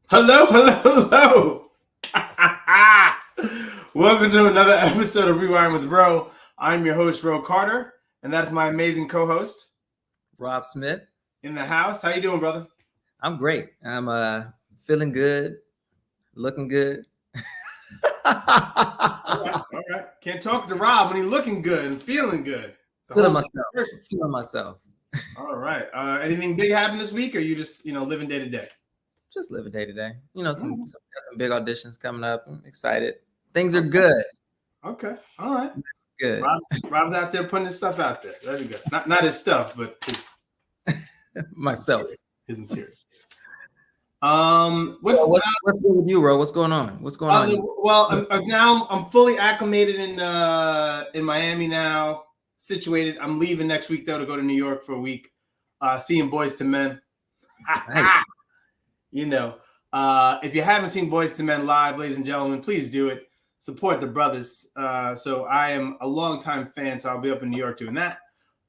Hello, hello, hello. Welcome to another episode of Rewind with Ro. I'm your host, Ro Carter, and that's my amazing co-host Rob Smith. in the house. How you doing, brother? I'm great. I'm feeling good, looking good. All right. Can't talk to Rob when he's looking good and feeling good. It's a Feeling whole myself. different person. Feeling myself. All right. Anything big happened this week, or you just living day to day? Just living day to day. Some big auditions coming up. I'm excited. Things are good. Okay. All right. Good. Rob's out there putting his stuff out there. That's good. Not his stuff, but Myself. his material. What's good with you, bro? What's going on? What's going on? Well, I'm fully acclimated in Miami now, situated. I'm leaving next week though to go to New York for a week, seeing Boys to Men. Nice. If you haven't seen Boys to Men live, ladies and gentlemen, please do it. Support the brothers. So I am a longtime fan, so I'll be up in New York doing that.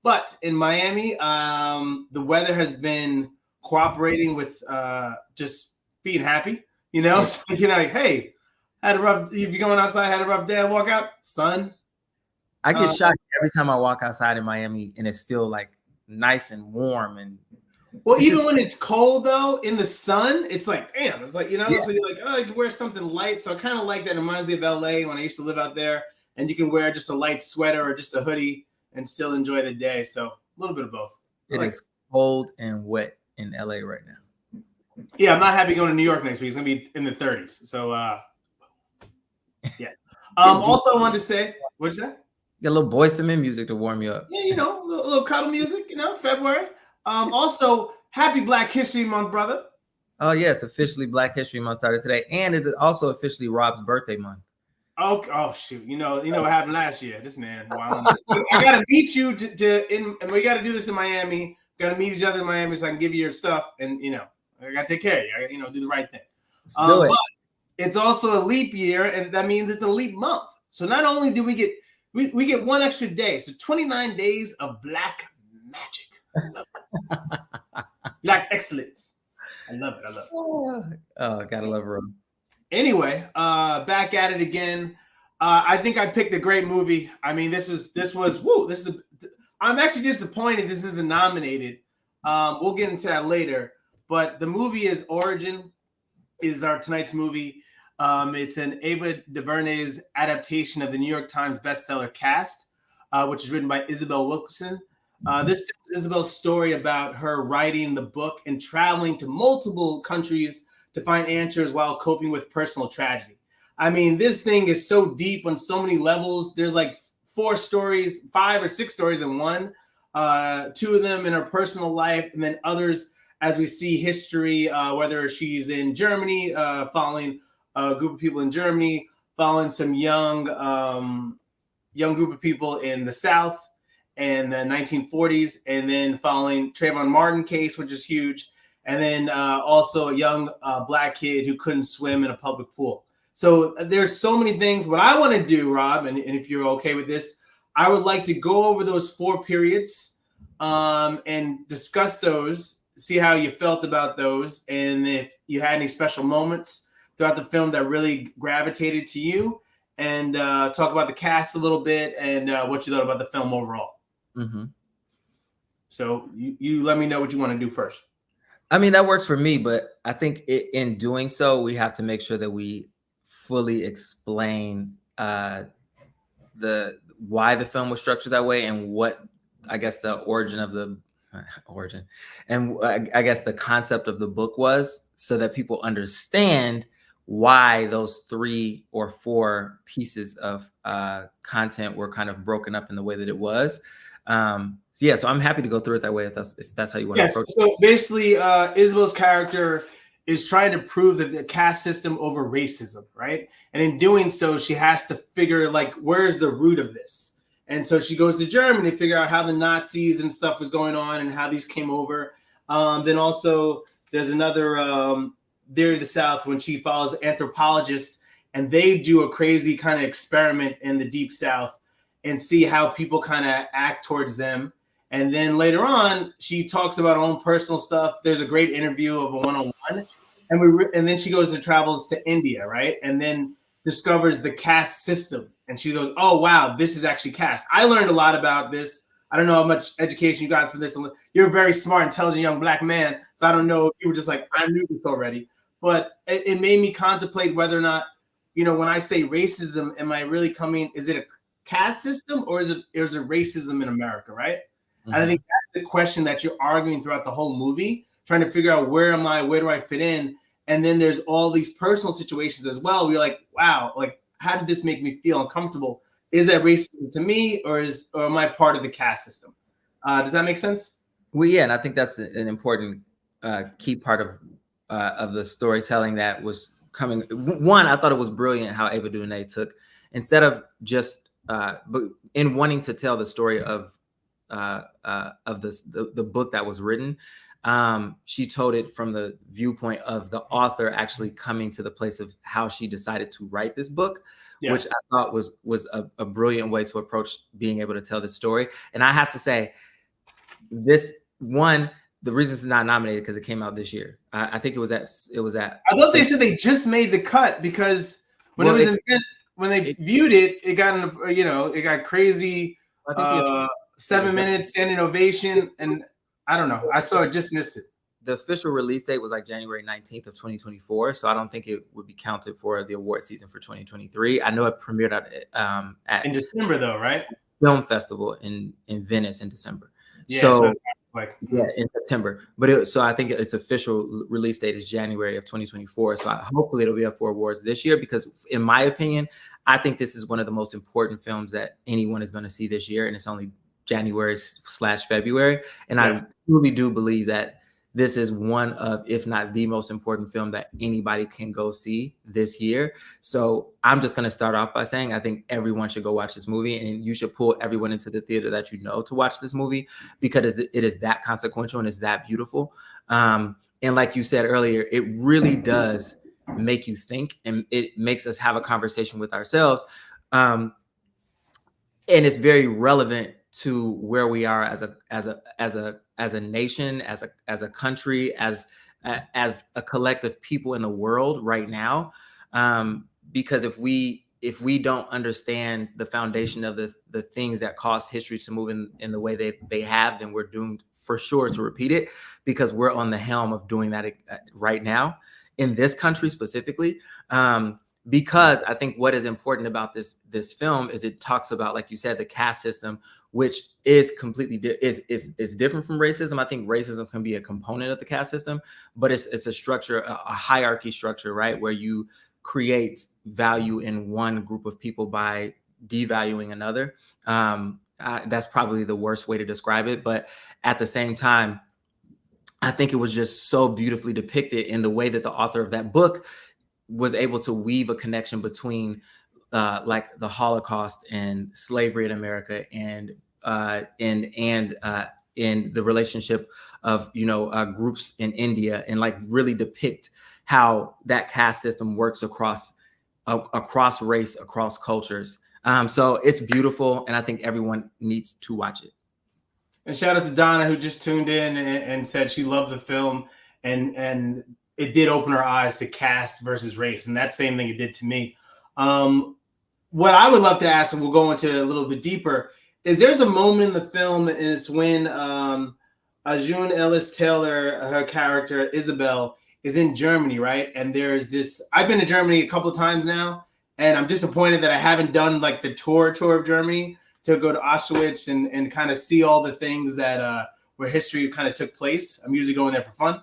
But in Miami, the weather has been cooperating with just being happy, so like, hey, had a rough, if you're going outside, had a rough day, I walk out, sun. I get shocked every time I walk outside in Miami and it's still like nice and warm and even when it's cold though, in the sun, it's like, damn, it's like, so you're like, oh, you can wear something light. So I kind of like that. It reminds me of LA when I used to live out there, and you can wear just a light sweater or just a hoodie and still enjoy the day. So a little bit of both. It is cold and wet in LA right now. Yeah, I'm not happy going to New York next week. It's gonna be in the 30s. So yeah. Also I wanted to say, what'd you say? Get a little Boys to Men music to warm you up. Yeah, a little cuddle music, February. Also, happy Black History Month, brother. Oh yes, officially Black History Month started today, and it is also officially Rob's birthday month. Oh shoot! You know what happened last year. This man. Wow. I gotta meet you and we gotta do this in Miami. Gotta meet each other in Miami so I can give you your stuff, and I gotta take care of you. I do the right thing. Let's do it. But it's also a leap year, and that means it's a leap month. So not only do we get we get one extra day, so 29 days of black magic. Black excellence. I love it. Oh, gotta love Rob. Anyway, back at it again. I think I picked a great movie. I mean, I'm actually disappointed this isn't nominated. We'll get into that later. But the movie is Origin, is our tonight's movie. It's an Ava DuVernay's adaptation of the New York Times bestseller Cast, which is written by Isabel Wilkerson. This is Isabel's story about her writing the book and traveling to multiple countries to find answers while coping with personal tragedy. I mean, this thing is so deep on so many levels. There's like 5 or 6 stories in one, 2 of them in her personal life, and then others as we see history, whether she's in Germany, following a group of people in Germany, following some young group of people in the South in the 1940s, and then following Trayvon Martin case, which is huge, and then also a young black kid who couldn't swim in a public pool. So there's so many things. What I want to do, Rob, and if you're okay with this, I would like to go over those 4 periods and discuss those, see how you felt about those, and if you had any special moments throughout the film that really gravitated to you, and talk about the cast a little bit and what you thought about the film overall. Mm-hmm. So you let me know what you want to do first. I mean, that works for me, but I think in doing so, we have to make sure that we fully explain why the film was structured that way and what, I guess, the origin and I guess the concept of the book was, so that people understand why those 3 or 4 pieces of content were kind of broken up in the way that it was. So I'm happy to go through it that way if that's how you want to approach it. So basically, Isabel's character is trying to prove that the caste system over racism, right? And in doing so, she has to figure like, where's the root of this? And so she goes to Germany to figure out how the Nazis and stuff was going on and how these came over. Then also there's another Theory of the South when she follows anthropologists, and they do a crazy kind of experiment in the Deep South and see how people kind of act towards them. And then later on, she talks about her own personal stuff. There's a great interview of a one-on-one and then she goes and travels to India, right? And then discovers the caste system, and she goes, "Oh wow, this is actually caste." I learned a lot about this. I don't know how much education you got from this. You're a very smart, intelligent young black man, so I don't know if you were just like, I knew this already. But it made me contemplate whether or not, when I say racism, am I really coming? Is it a caste system, or is it racism in America, right? Mm-hmm. And I think that's the question that you're arguing throughout the whole movie, trying to figure out where am I, where do I fit in? And then there's all these personal situations as well. We're like, wow, like how did this make me feel uncomfortable? Is that racism to me, or am I part of the caste system? Does that make sense? Well, yeah, and I think that's an important key part of the storytelling that was coming. One, I thought it was brilliant how Ava DuVernay took, instead of just but in wanting to tell the story of the book that was written, she told it from the viewpoint of the author actually coming to the place of how she decided to write this book, which I thought was a brilliant way to approach being able to tell this story. And I have to say, the reason it's not nominated because it came out this year. I think it was at. I thought they said they just made the cut because when when they viewed it, it got it got crazy. 7 minutes, standing ovation, and I don't know. I saw it, just missed it. The official release date was like January 19th of 2024, so I don't think it would be counted for the award season for 2023. I know it premiered at in December though, right? Film festival in Venice in December. Yeah, so in September. But so I think its official release date is January of 2024. So hopefully it'll be up for awards this year, because in my opinion, I think this is one of the most important films that anyone is going to see this year, and it's only January/February. And I truly do believe that this is one of, if not the most important film that anybody can go see this year. So I'm just going to start off by saying I think everyone should go watch this movie, and you should pull everyone into the theater that you know to watch this movie, because it is that consequential and it's that beautiful. And like you said earlier, it really does make you think, and it makes us have a conversation with ourselves. And it's very relevant to where we are as a nation, as a country, as a collective people in the world right now. Because if we don't understand the foundation of the things that cause history to move in the way they have, then we're doomed for sure to repeat it, because we're on the helm of doing that right now in this country specifically. Because I think what is important about this film is it talks about, like you said, the caste system, which is completely is different from racism. I think racism can be a component of the caste system, but it's a structure, a hierarchy structure, right, where you create value in one group of people by devaluing another. That's probably the worst way to describe it, but at the same time, I think it was just so beautifully depicted in the way that the author of that book was able to weave a connection between like the Holocaust and slavery in America, and in the relationship of groups in India, and like really depict how that caste system works across race, across cultures. So it's beautiful, and I think everyone needs to watch it. And shout out to Donna, who just tuned in and said she loved the film, and it did open her eyes to caste versus race, and that same thing it did to me. What I would love to ask, and we'll go into a little bit deeper, is there's a moment in the film, and it's when Ajun Ellis Taylor, her character Isabel, is in Germany, right? And there's this. I've been to Germany a couple of times now, and I'm disappointed that I haven't done like the tour of Germany to go to Auschwitz and kind of see all the things that where history kind of took place. I'm usually going there for fun.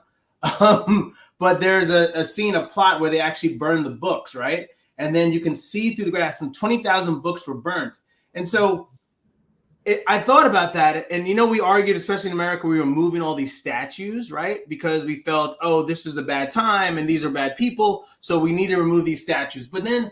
But there's a scene, a plot where they actually burn the books, right? And then you can see through the grass, and 20,000 books were burnt. And so I thought about that. And, we argued, especially in America, we were moving all these statues, right? Because we felt, oh, this was a bad time and these are bad people, so we need to remove these statues. But then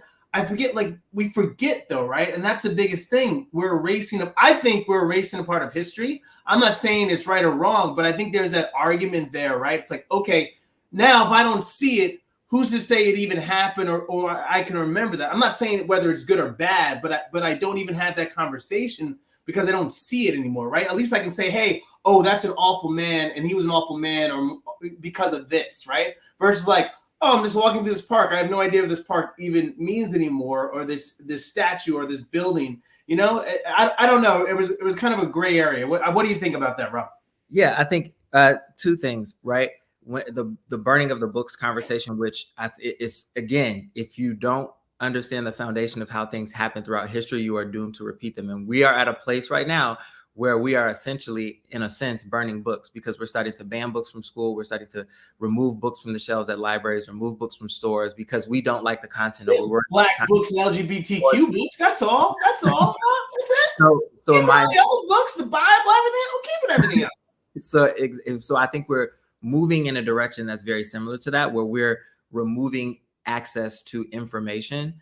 we forget though, right? And that's the biggest thing. I think we're erasing a part of history. I'm not saying it's right or wrong, but I think there's that argument there, right? It's like, okay, now if I don't see it, who's to say it even happened or I can remember that? I'm not saying whether it's good or bad, but I don't even have that conversation because I don't see it anymore, right? At least I can say, hey, oh, that's an awful man, and he was an awful man or because of this, right? Versus like, oh, I'm just walking through this park. I have no idea what this park even means anymore, or this statue or this building. You know, I don't know. It was kind of a gray area. What do you think about that, Rob? Yeah, I think two things, right? When the burning of the books conversation, which is, again, if you don't understand the foundation of how things happen throughout history, you are doomed to repeat them. And we are at a place right now where we are essentially, in a sense, burning books, because we're starting to ban books from school. We're starting to remove books from the shelves at libraries, remove books from stores, because we don't like the content. Or Black books and LGBTQ books. That's all. That's all. That's it. So keep all the old books, the Bible, everything. I'm keeping everything else. So I think we're moving in a direction that's very similar to that, where we're removing access to information,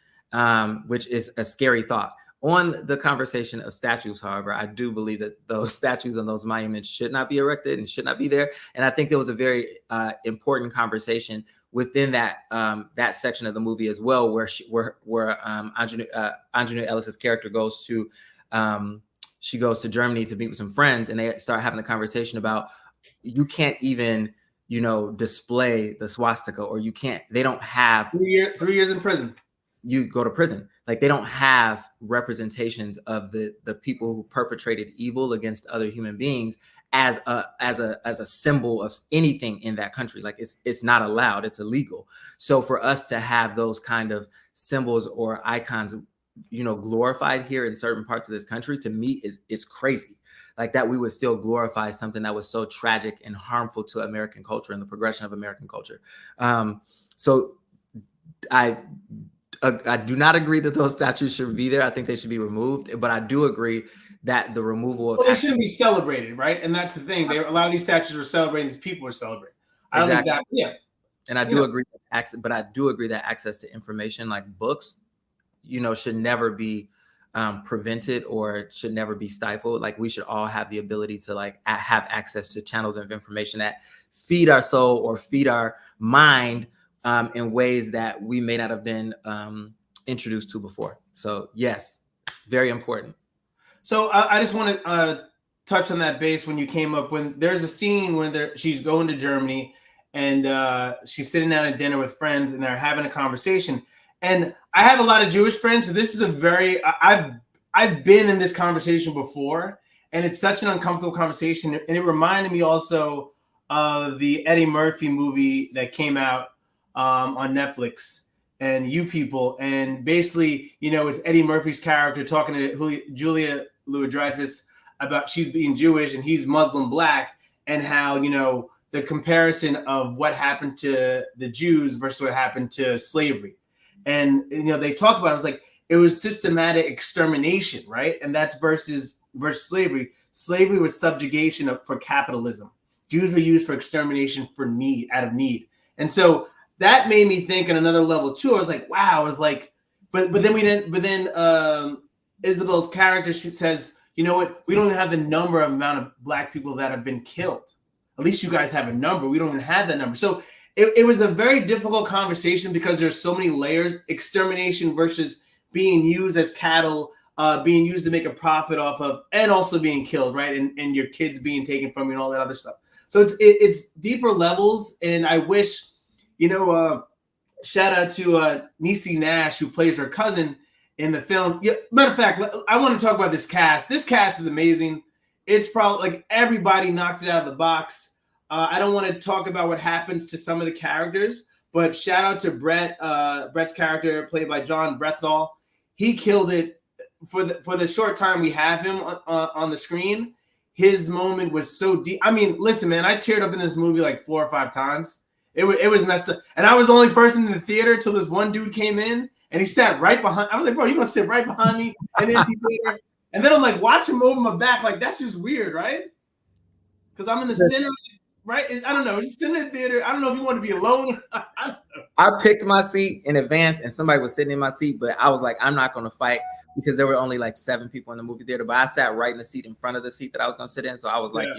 which is a scary thought. On the conversation of statues, however, I do believe that those statues and those monuments should not be erected and should not be there. And I think there was a very important conversation within that that section of the movie as well, where Aunjanue Ellis's character goes to she goes to Germany to meet with some friends, and they start having a conversation about, you can't even, display the swastika, or they don't have 3 years in prison. You go to prison. Like, they don't have representations of the people who perpetrated evil against other human beings as a symbol of anything in that country. Like, it's not allowed. It's illegal. So for us to have those kind of symbols or icons, glorified here in certain parts of this country, to me is crazy. Like, that we would still glorify something that was so tragic and harmful to American culture and the progression of American culture. So I do not agree that those statues should be there. I think they should be removed, but I do agree that the removal of they shouldn't be celebrated, right? And that's the thing. A lot of these statues were celebrating. These people were celebrating. I don't think that. Yeah. And I do agree that access to information, like books, should never be prevented or should never be stifled. Like, we should all have the ability to have access to channels of information that feed our soul or feed our mind in ways that we may not have been introduced to before. So yes, very important. So I just want to touch on that base when you came up, when there's a scene when she's going to Germany and she's sitting down at dinner with friends and they're having a conversation. And I have a lot of Jewish friends. So this is I've been in this conversation before, and it's such an uncomfortable conversation. And it reminded me also of the Eddie Murphy movie that came out on Netflix, and You People. And basically, it's Eddie Murphy's character talking to Julia Louis-Dreyfus about she's being Jewish and he's Muslim black, and how, the comparison of what happened to the Jews versus what happened to slavery. And, they talk about it. It was like, it was systematic extermination, right? And that's versus slavery. Slavery was subjugation for capitalism. Jews were used for extermination out of need. And so that made me think on another level too. I was like, wow. I was like, but then Isabel's character, she says, you know what? We don't even have the amount of black people that have been killed. At least you guys have a number. We don't even have that number. So it was a very difficult conversation because there's so many layers: extermination versus being used as cattle, being used to make a profit off of, and also being killed, right? And your kids being taken from you and all that other stuff. So it's deeper levels. And I wish, shout out to Niecy Nash, who plays her cousin in the film. Yeah, matter of fact, I want to talk about this cast. This cast is amazing. It's probably like everybody knocked it out of the box. I don't want to talk about what happens to some of the characters, but shout out to Brett's character played by John Brenthal. He killed it for the short time we have him on the screen. His moment was so deep. I mean, listen, man, I teared up in this movie like 4 or 5 times. It was messed up. And I was the only person in the theater till this one dude came in and he sat right behind. I was like, bro, you gonna sit right behind me in the empty theater? And then I'm like, watch him over my back. Like, that's just weird, right? Because I'm in the center, right? I don't know. It's just in the theater. I don't know if you want to be alone. I picked my seat in advance and somebody was sitting in my seat, but I was like, I'm not going to fight, because there were only like 7 people in the movie theater, but I sat right in the seat in front of the seat that I was going to sit in. So I was like,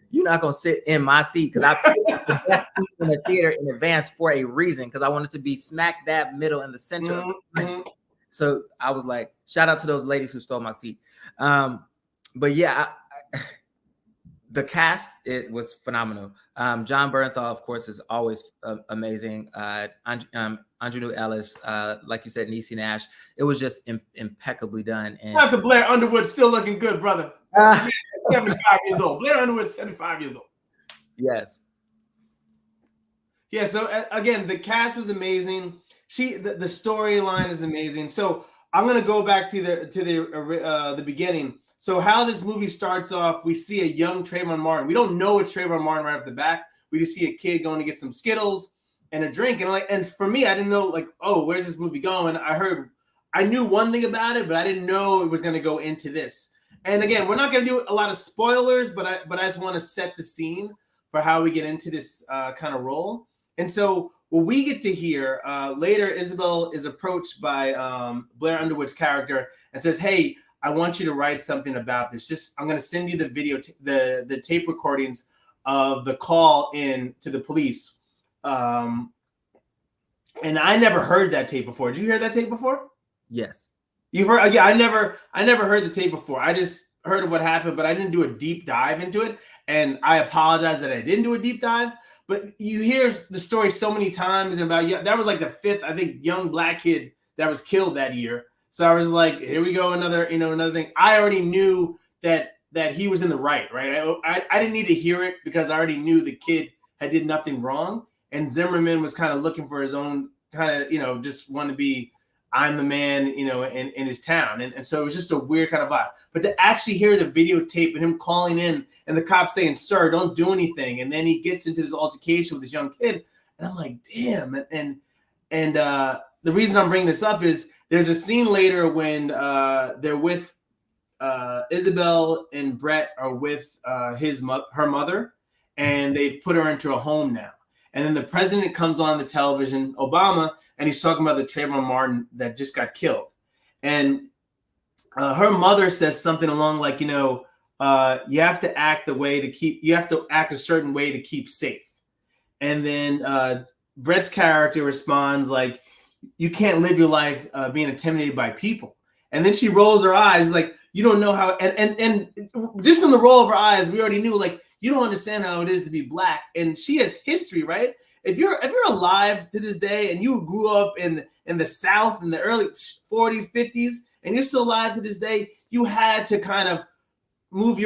you're not going to sit in my seat, because I picked the best seat in the theater in advance for a reason, because I wanted to be smack dab middle in the center of the screen. So I was like, shout out to those ladies who stole my seat. But yeah, The cast, it was phenomenal. John Bernthal, of course, is always amazing. Angelou Ellis, like you said, Niecy Nash. It was just impeccably done. And Dr. Blair Underwood still looking good, brother. 75 years old. Blair Underwood's 75 years old. Yes. Yeah. So again, the cast was amazing. The storyline is amazing. So I'm gonna go back to the beginning. So how this movie starts off, we see a young Trayvon Martin. We don't know it's Trayvon Martin right off the bat. We just see a kid going to get some Skittles and a drink. And for me, I didn't know, like, oh, where's this movie going? I knew one thing about it, but I didn't know it was going to go into this. And again, we're not going to do a lot of spoilers, but I just want to set the scene for how we get into this kind of role. And so what we get to hear later, Isabel is approached by Blair Underwood's character and says, hey, I want you to write something about this. I'm going to send you the video, the tape recordings of the call in to the police. And I never heard that tape before. Did you hear that tape before? Yes. You've heard? Yeah, I never heard the tape before. I just heard of what happened, but I didn't do a deep dive into it. And I apologize that I didn't do a deep dive. But you hear the story so many times and that was like the fifth, I think, young black kid that was killed that year. So I was like, here we go, another thing. I already knew that he was in the right? I didn't need to hear it because I already knew the kid had did nothing wrong. And Zimmerman was kind of looking for his own kind of, just want to be, I'm the man, in his town. And so it was just a weird kind of vibe. But to actually hear the videotape and him calling in and the cop saying, sir, don't do anything. And then he gets into this altercation with this young kid. And I'm like, damn. And the reason I'm bringing this up is there's a scene later when they're with Isabel and Brett are with her mother, and they've put her into a home now. And then the president comes on the television, Obama, and he's talking about the Trayvon Martin that just got killed. And her mother says something along like, you have to act a certain way to keep safe. And then Brett's character responds like, you can't live your life being intimidated by people. And then she rolls her eyes like, you don't know how, and just in the roll of her eyes, we already knew, like, you don't understand how it is to be black. And she has history, right? If you're alive to this day and you grew up in the South in the early 40s, 50s, and you're still alive to this day, you had to kind of maneuver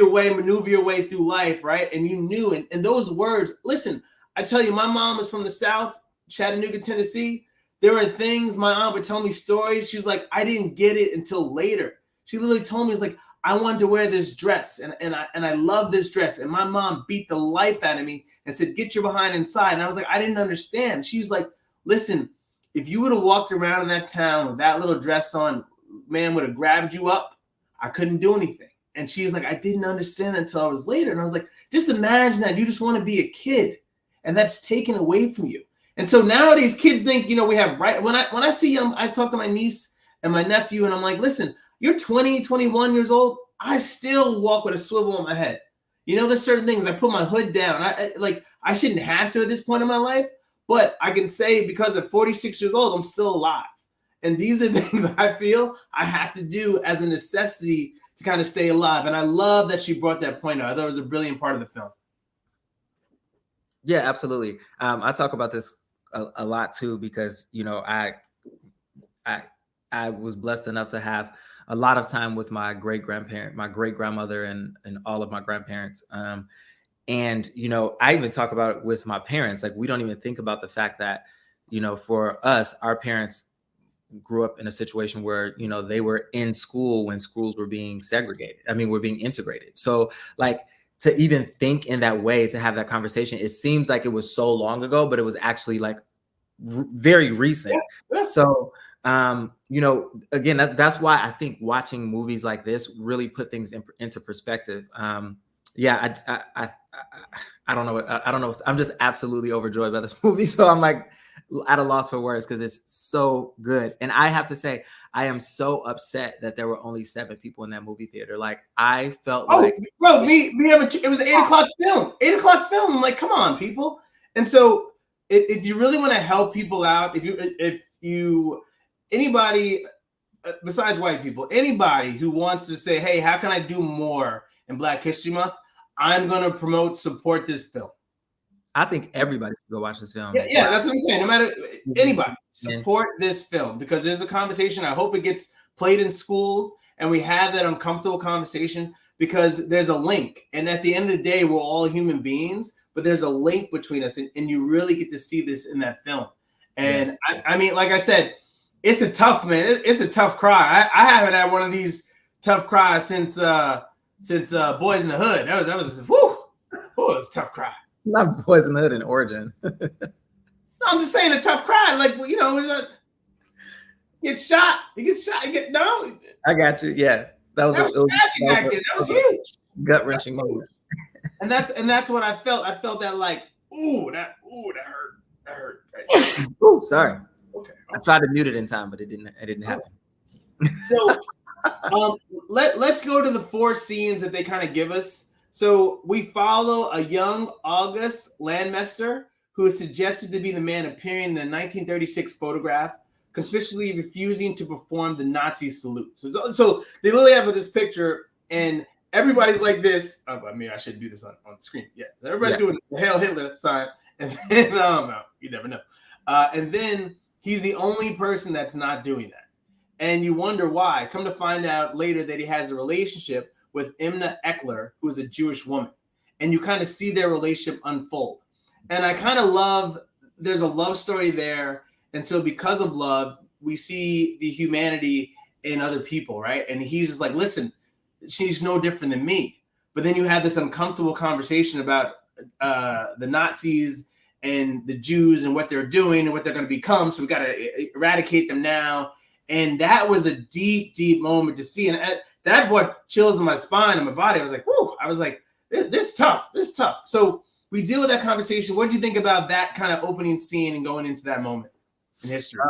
your way through life, right? And you knew, and those words, listen, I tell you, my mom is from the South, Chattanooga, Tennessee. There were things my aunt would tell me stories. She was like, I didn't get it until later. She literally told me, it's like, I wanted to wear this dress and I love this dress. And my mom beat the life out of me and said, get your behind inside. And I was like, I didn't understand. She's like, listen, if you would have walked around in that town with that little dress on, man would have grabbed you up. I couldn't do anything. And she's like, I didn't understand that until I was later. And I was like, just imagine that you just want to be a kid and that's taken away from you. And so nowadays kids think, we have right. When I see them, I talk to my niece and my nephew and I'm like, listen, you're 20, 21 years old. I still walk with a swivel on my head. There's certain things. I put my hood down. I shouldn't have to at this point in my life, but I can say because at 46 years old, I'm still alive. And these are things I feel I have to do as a necessity to kind of stay alive. And I love that she brought that point out. I thought it was a brilliant part of the film. Yeah, absolutely. I talk about this a lot too, because, I was blessed enough to have a lot of time with my great grandmother and all of my grandparents. And, I even talk about it with my parents. Like, we don't even think about the fact that, for us, our parents grew up in a situation where, they were in school when schools were being segregated. We're being integrated. So like, to even think in that way, to have that conversation, it seems like it was so long ago, but it was actually like very recent. Yeah. So, again, that's why I think watching movies like this really put things into perspective. I don't know. I'm just absolutely overjoyed by this movie. So I'm like at a loss for words because it's so good. And I have to say, I am so upset that there were only 7 people in that movie theater. Like, I felt like, bro, it was an 8 o'clock film. 8 o'clock film. I'm like, come on, people. And so if you really want to help people out, if you anybody besides white people, anybody who wants to say, hey, how can I do more in Black History Month? I'm going to support this film. I think everybody should go watch this film. Yeah, that's what I'm saying. No matter anybody, support this film, because there's a conversation. I hope it gets played in schools and we have that uncomfortable conversation, because there's a link. And at the end of the day, we're all human beings, but there's a link between us. And you really get to see this in that film. And I mean, like I said, it's a tough, man. It's a tough cry. I haven't had one of these tough cries since Boys in the Hood. That was whoo, it was a tough cry. Not Boys in the Hood in Origin. No, I'm just saying a tough cry. Like, you know, gets shot. He gets shot. No. I got you. Yeah, that was tragic back then. That was huge. Gut wrenching moment. And that's what I felt. I felt that like, that hurt. That hurt. Right? Ooh, sorry. Okay. I tried to mute it in time, but it didn't happen. So let's go to the 4 scenes that they kind of give us. So we follow a young August Landmester, who is suggested to be the man appearing in the 1936 photograph, conspicuously refusing to perform the Nazi salute. So they literally have this picture, and everybody's like this. I mean, I shouldn't do this on the screen. Yeah, everybody's doing the Hail Hitler sign, and then you never know. And then he's the only person that's not doing that, and you wonder why. Come to find out later that he has a relationship with Imna Eckler, who is a Jewish woman, and you kind of see their relationship unfold. And I kind of love, there's a love story there. And so because of love, we see the humanity in other people, right? And he's just like, listen, she's no different than me. But then you have this uncomfortable conversation about the Nazis and the Jews and what they're doing and what they're going to become. So we got to eradicate them now. And that was a deep, deep moment to see. And that brought chills in my spine and my body. I was like, whoo, I was like, this is tough. This is tough. So we deal with that conversation. What do you think about that kind of opening scene and going into that moment in history?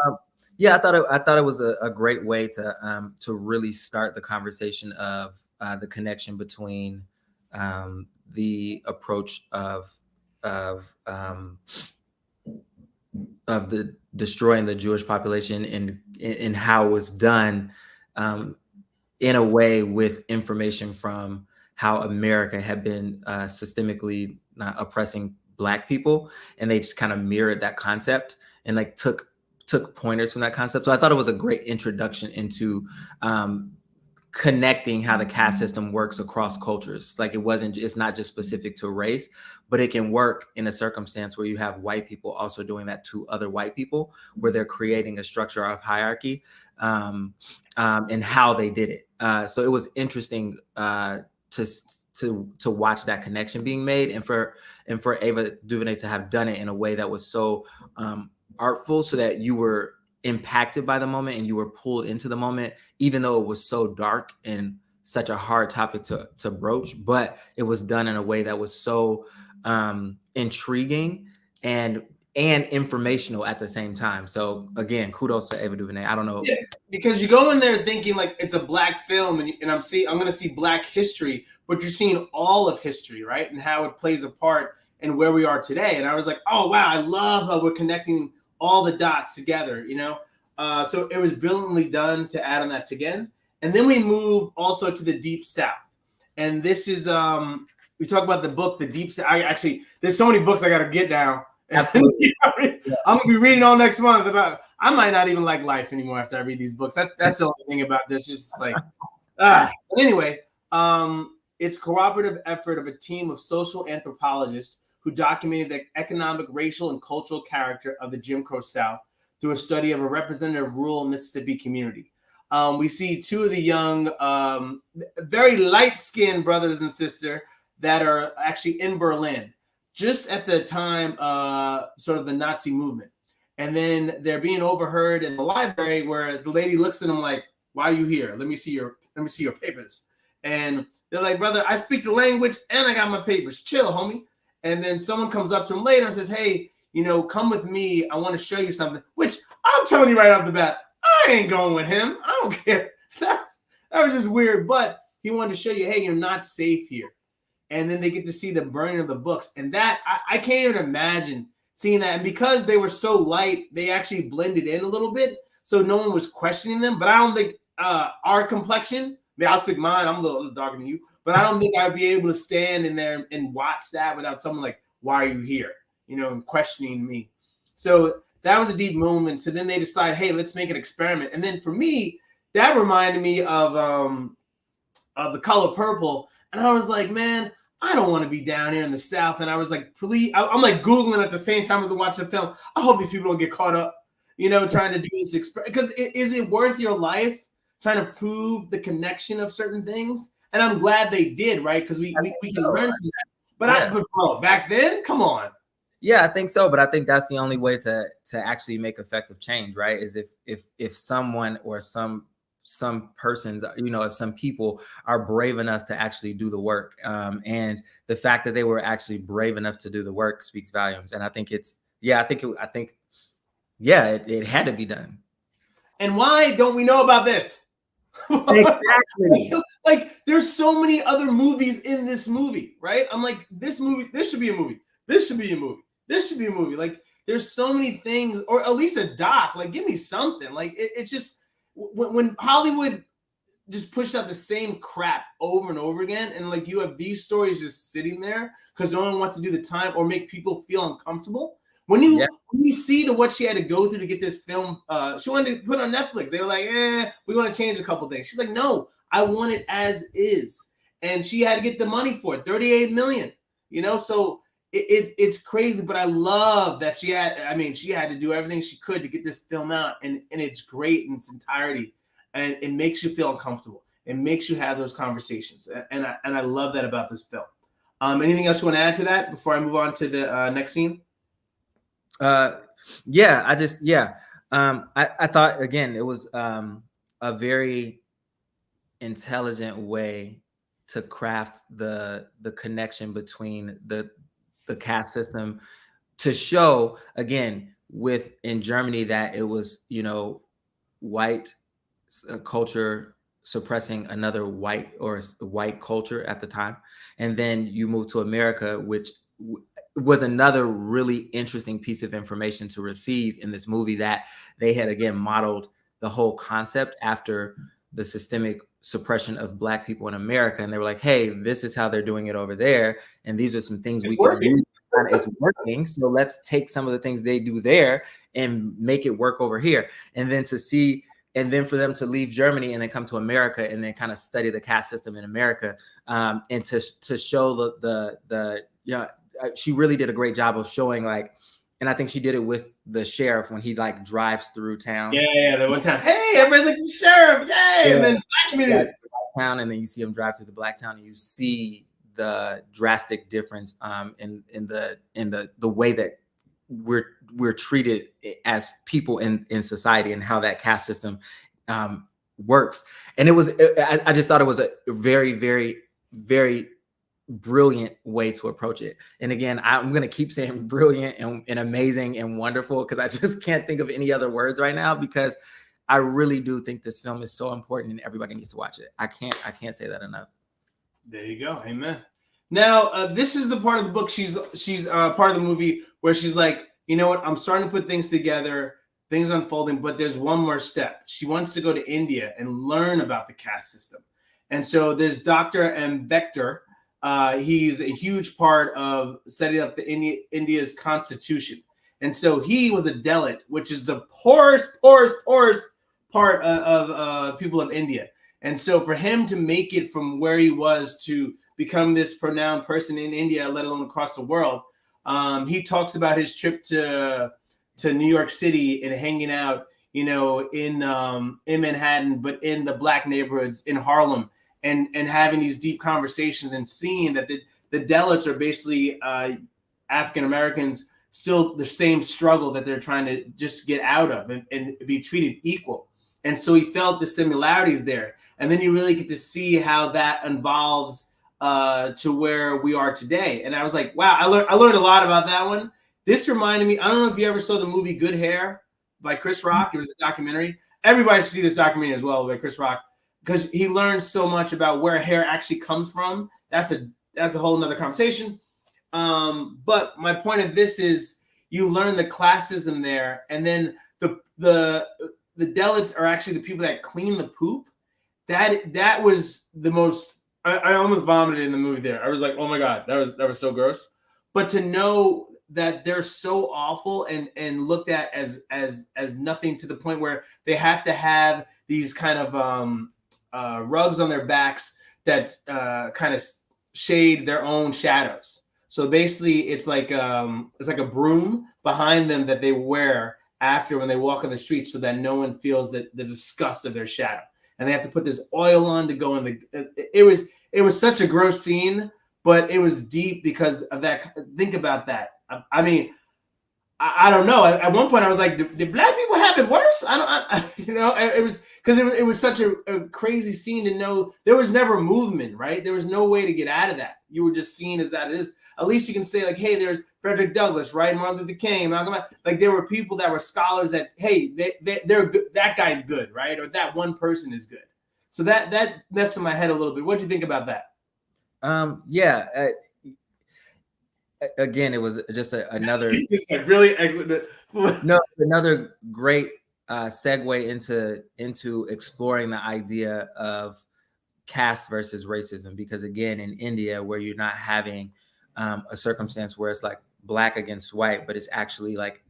Yeah, I thought it was a great way to really start the conversation of the connection between the approach of the destroying the Jewish population and how it was done in a way with information from how America had been systemically oppressing Black people, and they just kind of mirrored that concept and like took pointers from that concept. So I thought it was a great introduction into connecting how the caste system works across cultures. Like it's not just specific to race, but it can work in a circumstance where you have white people also doing that to other white people, where they're creating a structure of hierarchy and how they did it. So it was interesting to watch that connection being made, and for Ava DuVernay to have done it in a way that was so artful, so that you were impacted by the moment and you were pulled into the moment, even though it was so dark and such a hard topic to broach. But it was done in a way that was so intriguing and informational at the same time. So again, kudos to Ava DuVernay. I don't know. Yeah, because you go in there thinking like it's a Black film, and I'm going to see Black history, but you're seeing all of history, right? And how it plays a part in where we are today. And I was like, oh wow, I love how we're connecting all the dots together, you know? So it was brilliantly done to add on that again. And then we move also to the Deep South. And this is, we talk about the book, The Deep South. There's so many books I got to get down. Absolutely. I'm gonna be reading all next month about. I might not even like life anymore after I read these books. That's the only thing about this. Just like, But anyway, it's cooperative effort of a team of social anthropologists who documented the economic, racial, and cultural character of the Jim Crow South through a study of a representative rural Mississippi community. We see 2 of the young, very light-skinned brothers and sisters that are actually in Berlin, just at the time, sort of the Nazi movement. And then they're being overheard in the library, where the lady looks at them like, "Why are you here? Let me see your papers." And they're like, "Brother, I speak the language and I got my papers. Chill, homie." And then someone comes up to him later and says, "Hey, come with me. I want to show you something." Which I'm telling you right off the bat, I ain't going with him. I don't care. That was just weird. But he wanted to show you, hey, you're not safe here. And then they get to see the burning of the books. And that, I can't even imagine seeing that. And because they were so light, they actually blended in a little bit. So no one was questioning them. But I don't think our complexion, I'll speak mine. I'm a little darker than you. but I don't think I'd be able to stand in there and watch that without someone like, why are you here? You know, and questioning me. So that was a deep moment. So then they decide, hey, let's make an experiment. And then for me, that reminded me of The Color Purple. And I was like, man, I don't want to be down here in the South. And I was like, please, I'm like Googling at the same time as I'm watching the film. I hope these people don't get caught up, you know, trying to do this experiment. Because is it worth your life trying to prove the connection of certain things? And I'm glad they did, right? Because we can learn from that. But but bro, back then, come on. Yeah, I think so. But I think that's the only way to actually make effective change, right? Is if someone or some persons, you know, if some people are brave enough to actually do the work. And the fact that they were actually brave enough to do the work speaks volumes. And I think it had to be done. And why don't we know about this? Exactly. Like, there's so many other movies in this movie, right? I'm like, this should be a movie. This should be a movie. This should be a movie. Like, there's so many things, or at least a doc. Like, give me something. Like, it's just when Hollywood just pushes out the same crap over and over again, and like you have these stories just sitting there because no one wants to do the time or make people feel uncomfortable. When you see what she had to go through to get this film, she wanted to put on Netflix. They were like, we want to change a couple things. She's like, no, I want it as is. And she had to get the money for it, $38 million, you know? So it's crazy, but I love that she had to do everything she could to get this film out, and it's great in its entirety. And it makes you feel uncomfortable. It makes you have those conversations. And I love that about this film. Anything else you want to add to that before I move on to the next scene? I thought, again, it was a very intelligent way to craft the connection between the caste system, to show, again, in Germany, that it was, you know, white culture suppressing another white culture at the time. And then you move to America, which was another really interesting piece of information to receive in this movie, that they had, again, modeled the whole concept after the systemic suppression of Black people in America. And they were like, hey, this is how they're doing it over there. And these are some things we can do. It's working. So let's take some of the things they do there and make it work over here. And then for them to leave Germany and then come to America and then kind of study the caste system in America, and to show the she really did a great job of showing, like, and I think she did it with the sheriff when he like drives through town. Yeah, the one time, hey, everybody's like, the sheriff, yay! And then Black community town, and then you see him drive through the Black town, and you see the drastic difference in the way that we're treated as people in society, and how that caste system works. And I just thought it was a very, very, very brilliant way to approach it. And again, I'm going to keep saying brilliant and amazing and wonderful, because I just can't think of any other words right now, because I really do think this film is so important and everybody needs to watch it. I can't say that enough. There you go. Amen. Now, this is the part of the book, she's part of the movie where she's like, you know what, I'm starting to put things together, things unfolding, but there's one more step. She wants to go to India and learn about the caste system. And so there's Dr. Ambedkar. He's a huge part of setting up India's constitution. And so he was a Dalit, which is the poorest part of people of India. And so for him to make it from where he was to become this renowned person in India, let alone across the world, he talks about his trip to New York City and hanging out, you know, in Manhattan, but in the Black neighborhoods in Harlem, and having these deep conversations and seeing that the Dalits are basically African Americans, still the same struggle that they're trying to just get out of and be treated equal. And so he felt the similarities there. And then you really get to see how that involves to where we are today. And I was like, wow, I learned a lot about that one. This reminded me, I don't know if you ever saw the movie Good Hair by Chris Rock. It was a documentary. Everybody should see this documentary as well by Chris Rock, because he learns so much about where hair actually comes from. That's a whole nother conversation. But my point of this is you learn the classism there, and then the Dalits are actually the people that clean the poop. That was the most I almost vomited in the movie there. I was like, oh my God, that was so gross. But to know that they're so awful and looked at as nothing, to the point where they have to have these kind of rugs on their backs that kind of shade their own shadows. So basically, it's like a broom behind them that they wear after when they walk on the street, so that no one feels the disgust of their shadow. And they have to put this oil on to go in the. It was such a gross scene, but it was deep because of that. Think about that. I mean, I don't know. At one point, I was like, "Did black people have it worse?" It was because it was such a crazy scene to know there was never movement, right? There was no way to get out of that. You were just seen as that is. At least you can say like, "Hey, there's Frederick Douglass, right? Martin Luther King, Malcolm." Like there were people that were scholars that, hey, they're good. That guy's good, right? Or that one person is good. So that messed in my head a little bit. What do you think about that? Yeah. Again, it was just another. He's just like really excellent. No, another great segue into exploring the idea of caste versus racism, because again, in India, where you're not having a circumstance where it's like black against white, but it's actually like,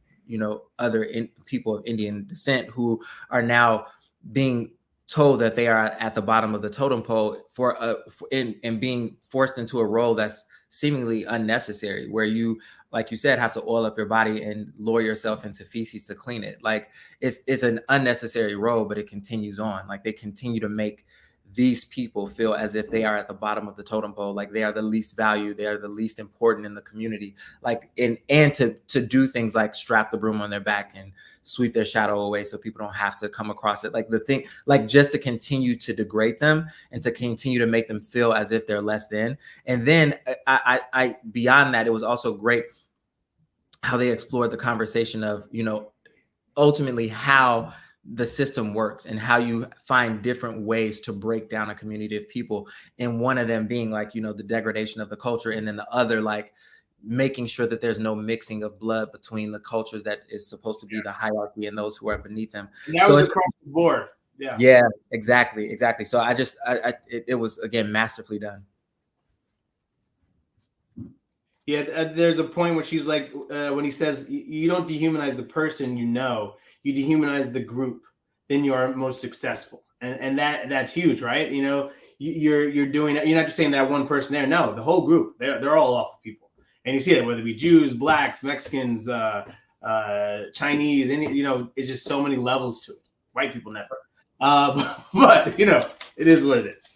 other people of Indian descent who are now being told that they are at the bottom of the totem pole and being forced into a role that's seemingly unnecessary, where you, like you said, have to oil up your body and lower yourself into feces to clean it. Like it's an unnecessary role, but it continues on. Like they continue to make these people feel as if they are at the bottom of the totem pole, like they are the least valued, they are the least important in the community. Like and to do things like strap the broom on their back and sweep their shadow away so people don't have to come across it. Like the thing, like just to continue to degrade them and to continue to make them feel as if they're less than. And then I beyond that, it was also great how they explored the conversation of, ultimately how the system works and how you find different ways to break down a community of people. And one of them being like, the degradation of the culture. And then the other, like making sure that there's no mixing of blood between the cultures that is supposed to be the hierarchy and those who are beneath them. And that was across the board. Yeah, exactly. So it was, again, masterfully done. Yeah, there's a point where she's like, when he says, you don't dehumanize the person, you dehumanize the group, then you are most successful. And that's huge, right? You're doing that. You're not just saying that one person there. No, the whole group, they're all awful people. And you see that whether it be Jews, blacks, Mexicans, Chinese, it's just so many levels to it. White people never. But it is what it is.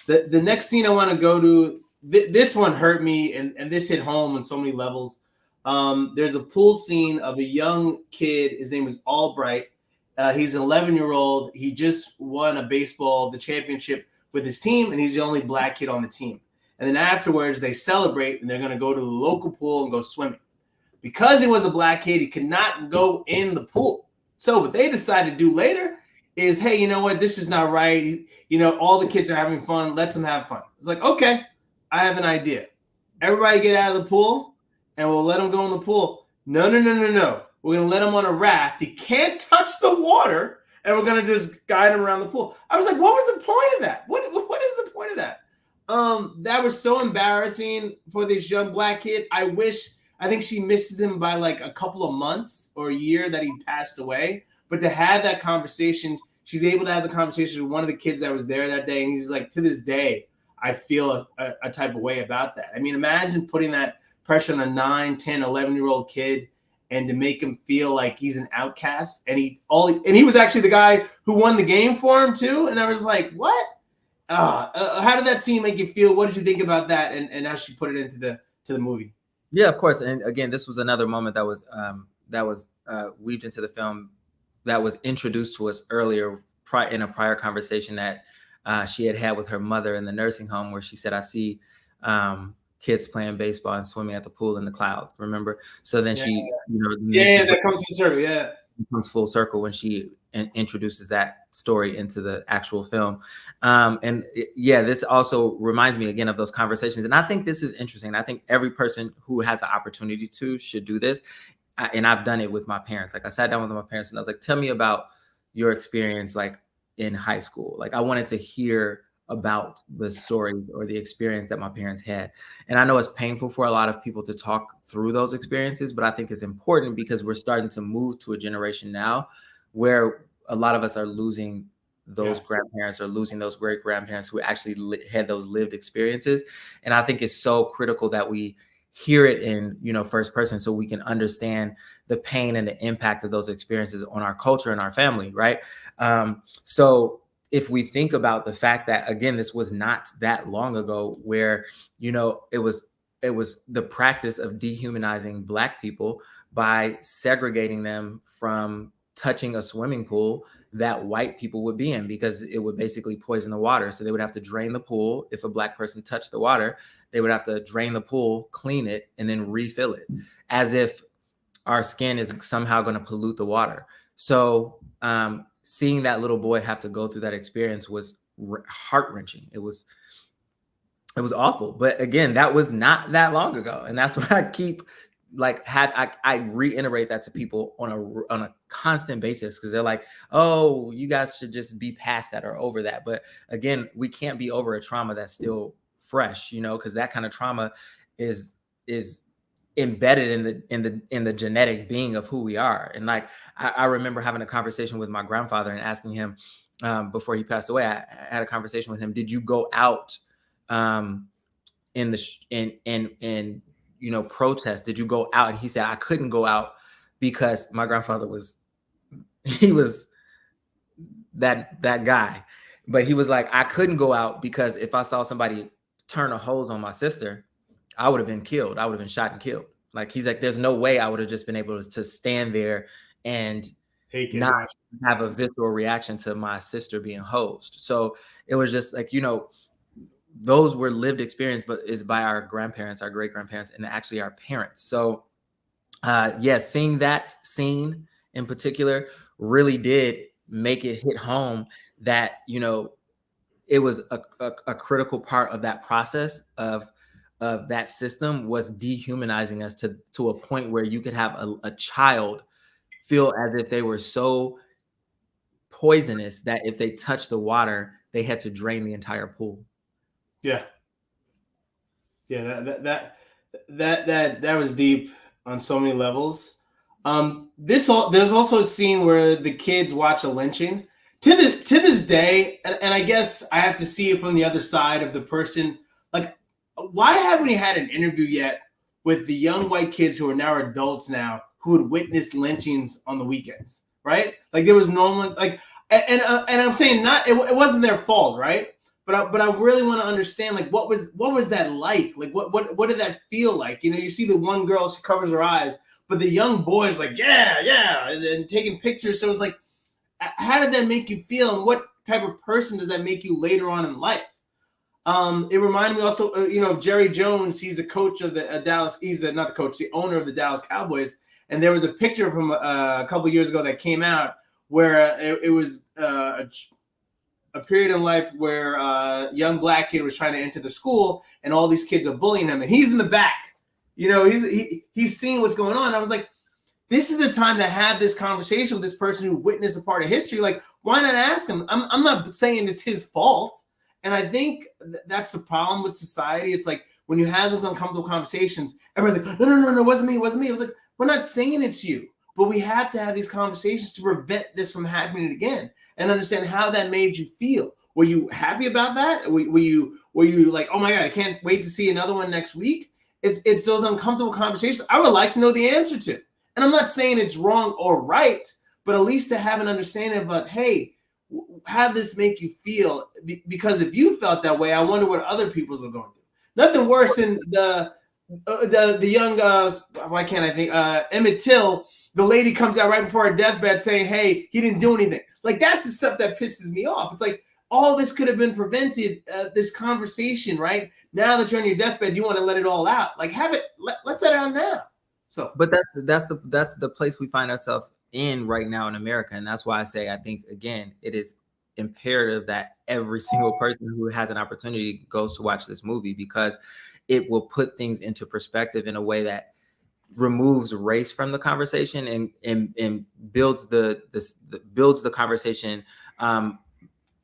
The next scene I want to go to, this one hurt me, and this hit home on so many levels. There's a pool scene of a young kid. His name is Albright. He's an 11-year-old. He just won the championship with his team, and he's the only black kid on the team. And then afterwards, they celebrate, and they're going to go to the local pool and go swimming. Because he was a black kid, he could not go in the pool. So what they decided to do later is, hey, you know what? This is not right. All the kids are having fun. Let's them have fun. It's like, okay, I have an idea. Everybody get out of the pool, and we'll let him go in the pool. No. We're going to let him on a raft. He can't touch the water, and we're going to just guide him around the pool. I was like, what was the point of that? What is the point of that? That was so embarrassing for this young black kid. I think she misses him by like a couple of months or a year that he passed away. But to have that conversation, she's able to have the conversation with one of the kids that was there that day. And he's like, to this day, I feel a type of way about that. I mean, imagine putting that pressure on a 9, 10, 11-year-old kid and to make him feel like he's an outcast. And he was actually the guy who won the game for him too. And I was like, what? How did that scene make you feel? What did you think about that? And how she put it into the movie? Yeah, of course. And again, this was another moment that was weaved into the film that was introduced to us earlier in a prior conversation that she had with her mother in the nursing home, where she said, I see kids playing baseball and swimming at the pool in the clouds. Remember? So then that comes full circle. Yeah. It comes full circle when she introduces that story into the actual film. This also reminds me again of those conversations. And I think this is interesting. I think every person who has the opportunity should do this. And I've done it with my parents. Like I sat down with my parents and I was like, tell me about your experience like in high school. Like I wanted to hear about the story or the experience that my parents had. And I know it's painful for a lot of people to talk through those experiences, but I think it's important because we're starting to move to a generation now where a lot of us are losing those grandparents or losing those great grandparents who actually had those lived experiences. And I think it's so critical that we hear it in, first person, so we can understand the pain and the impact of those experiences on our culture and our family. Right. So if we think about the fact that, again, this was not that long ago where, it was the practice of dehumanizing Black people by segregating them from touching a swimming pool that white people would be in, because it would basically poison the water. So they would have to drain the pool. If a Black person touched the water, they would have to drain the pool, clean it, and then refill it, as if our skin is somehow going to pollute the water. So seeing that little boy have to go through that experience was heart-wrenching. It was awful. But again, that was not that long ago. And that's what I keep I reiterate that to people on a constant basis, because they're like, oh, you guys should just be past that or over that. But again, we can't be over a trauma that's still fresh, because that kind of trauma is embedded in the genetic being of who we are. And I remember having a conversation with my grandfather and asking him, before he passed away, I had a conversation with him. Did you go out in protest? Did you go out? And he said, I couldn't go out because my grandfather was that guy. But he was like, I couldn't go out because if I saw somebody turn a hose on my sister, I would have been killed. I would have been shot and killed. He's like, there's no way I would have just been able to stand there and not have a visceral reaction to my sister being hosed. So it was just those were lived experience, but is by our grandparents, our great grandparents, and actually our parents. So seeing that scene in particular really did make it hit home that, it was a critical part of that process of that system was dehumanizing us to a point where you could have a child feel as if they were so poisonous that if they touched the water, they had to drain the entire pool. Yeah. That was deep on so many levels. There's also a scene where the kids watch a lynching. To this day, and I guess I have to see it from the other side of the person. Why haven't we had an interview yet with the young white kids who are now adults now who would witness lynchings on the weekends, right? There was normal, and I'm saying it wasn't their fault, right? But I really want to understand, what was that like? What did that feel like? You see the one girl, she covers her eyes, but the young boy's yeah, and taking pictures. So it's how did that make you feel, and what type of person does that make you later on in life? It reminded me also, of Jerry Jones. He's the coach of the Dallas. He's not the coach, the owner of the Dallas Cowboys. And there was a picture from a couple of years ago that came out where it was a period in life where a young Black kid was trying to enter the school, and all these kids are bullying him, and he's in the back. He's seeing what's going on. I was like, this is a time to have this conversation with this person who witnessed a part of history. Why not ask him? I'm not saying it's his fault. And I think that's the problem with society. It's when you have those uncomfortable conversations, everyone's like, no, it wasn't me. It was like, we're not saying it's you, but we have to have these conversations to prevent this from happening again and understand how that made you feel. Were you happy about that? Were you like, oh my God, I can't wait to see another one next week? It's those uncomfortable conversations I would like to know the answer to. And I'm not saying it's wrong or right, but at least to have an understanding about, hey, how this make you feel? Because if you felt that way, I wonder what other people are going through. Nothing worse than the young why can't I think Emmett Till? The lady comes out right before her deathbed saying, "Hey, he didn't do anything." That's the stuff that pisses me off. It's all this could have been prevented. This conversation, right now that you're on your deathbed, you want to let it all out. Have it. Let's let it out now. So, but that's the place we find ourselves in right now in America. And that's why I say, I think, again, it is imperative that every single person who has an opportunity goes to watch this movie, because it will put things into perspective in a way that removes race from the conversation and builds the conversation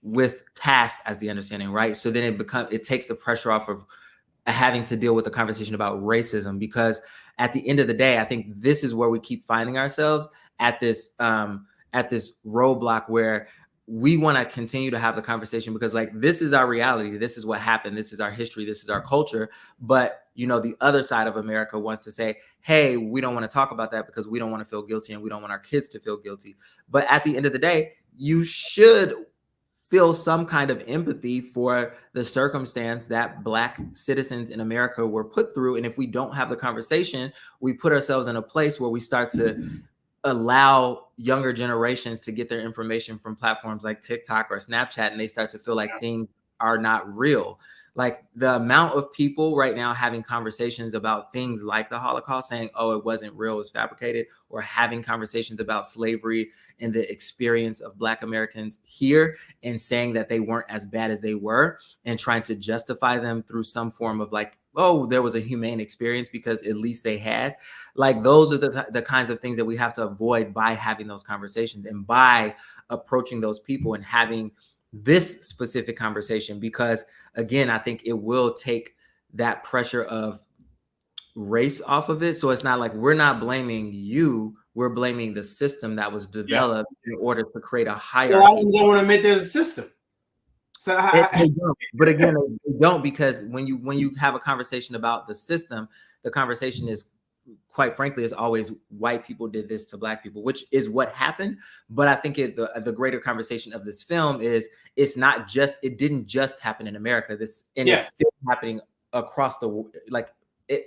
with caste as the understanding, right? So then it takes the pressure off of having to deal with the conversation about racism, because at the end of the day, I think this is where we keep finding ourselves at this roadblock where we want to continue to have the conversation because like this is our reality, this is what happened, this is our history, this is our culture. But you know, the other side of America wants to say, hey, we don't want to talk about that because we don't want to feel guilty and we don't want our kids to feel guilty. But at the end of the day, you should feel some kind of empathy for the circumstance that Black citizens in America were put through. And if we don't have the conversation, we put ourselves in a place where we start to allow younger generations to get their information from platforms like TikTok or Snapchat, and they start to feel like things are not real. Like the amount of people right now having conversations about things like the Holocaust, saying, oh, it wasn't real, it was fabricated, or having conversations about slavery and the experience of Black Americans here and saying that they weren't as bad as they were and trying to justify them through some form of like, oh, there was a humane experience because at least they had. Like those are the kinds of things that we have to avoid by having those conversations and by approaching those people and having this specific conversation, because again, I think it will take that pressure of race off of it. So it's not like we're not blaming you, we're blaming the system that was developed in order to create a hierarchy. Well, I don't want to admit there's a system. So but again, they don't, because when you have a conversation about the system, the conversation is, quite frankly, is always white people did this to Black people, which is what happened. But I think the greater conversation of this film is it didn't just happen in America. It's still happening across